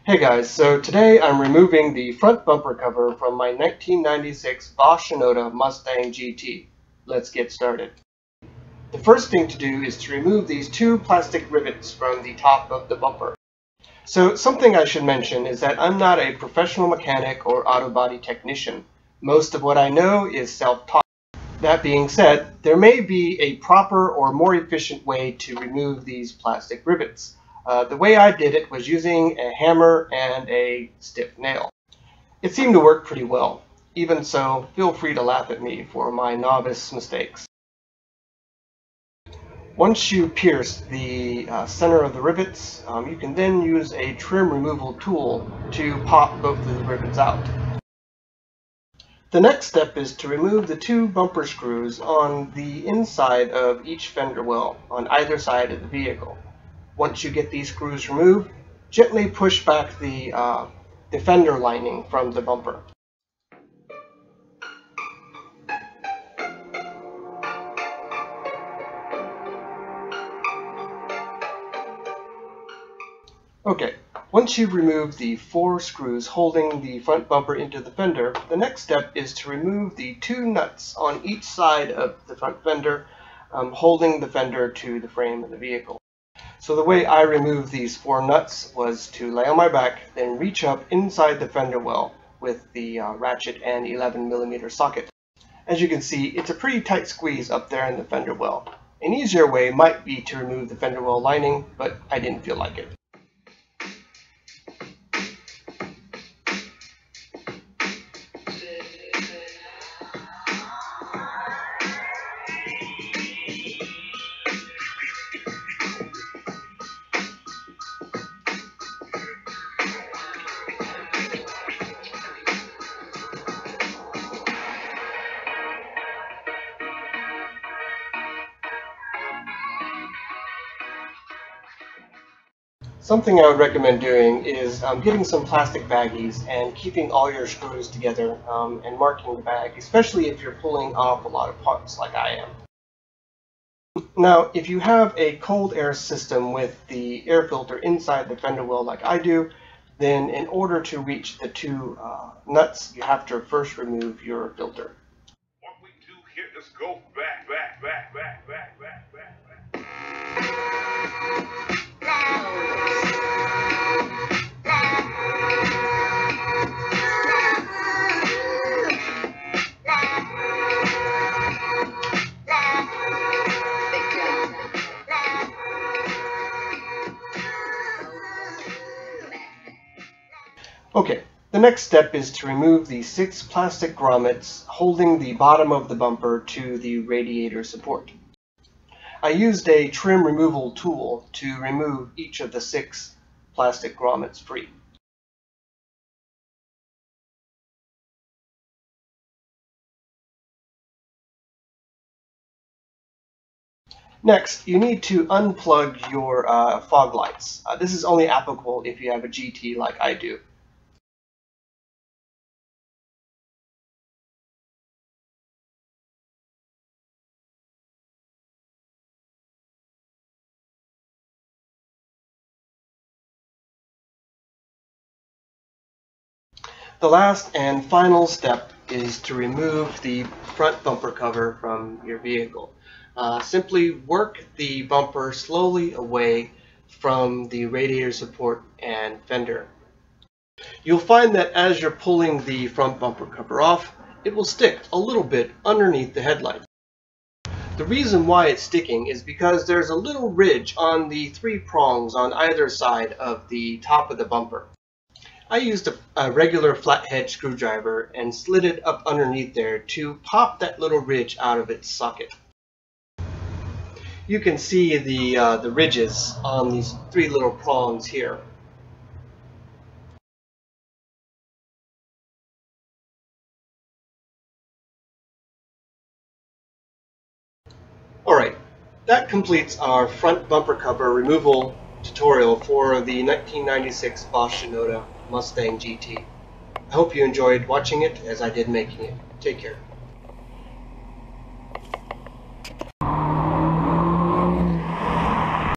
Hey guys, so today I'm removing the front bumper cover from my 1996 Boss Shinoda Mustang GT. Let's get started. The first thing to do is to remove these two plastic rivets from the top of the bumper. So something I should mention is that I'm not a professional mechanic or auto body technician. Most of what I know is self-taught. That being said, there may be a proper or more efficient way to remove these plastic rivets. The way I did it was using a hammer and a stiff nail. It seemed to work pretty well. Even so, feel free to laugh at me for my novice mistakes. Once you pierce the center of the rivets, you can then use a trim removal tool to pop both of the rivets out. The next step is to remove the two bumper screws on the inside of each fender well on either side of the vehicle. Once you get these screws removed, gently push back the fender lining from the bumper. Okay, once you've removed the 4 screws holding the front bumper into the fender, the next step is to remove the 2 nuts on each side of the front fender, holding the fender to the frame of the vehicle. So the way I removed these 4 nuts was to lay on my back, then reach up inside the fender well with the ratchet and 11mm socket. As you can see, it's a pretty tight squeeze up there in the fender well. An easier way might be to remove the fender well lining, but I didn't feel like it. Something I would recommend doing is getting some plastic baggies and keeping all your screws together and marking the bag, especially if you're pulling off a lot of parts like I am. Now, if you have a cold air system with the air filter inside the fender well like I do, then in order to reach the 2 nuts, you have to first remove your filter. What we do here is go back. Okay, the next step is to remove the 6 plastic grommets holding the bottom of the bumper to the radiator support. I used a trim removal tool to remove each of the 6 plastic grommets free. Next, you need to unplug your fog lights. This is only applicable if you have a GT like I do. The last and final step is to remove the front bumper cover from your vehicle. Simply work the bumper slowly away from the radiator support and fender. You'll find that as you're pulling the front bumper cover off, it will stick a little bit underneath the headlight. The reason why it's sticking is because there's a little ridge on the 3 prongs on either side of the top of the bumper. I used a regular flathead screwdriver and slid it up underneath there to pop that little ridge out of its socket. You can see the ridges on these 3 little prongs here. Alright, that completes our front bumper cover removal tutorial for the 1996 Boss Shinoda Mustang GT. I hope you enjoyed watching it as I did making it. Take care.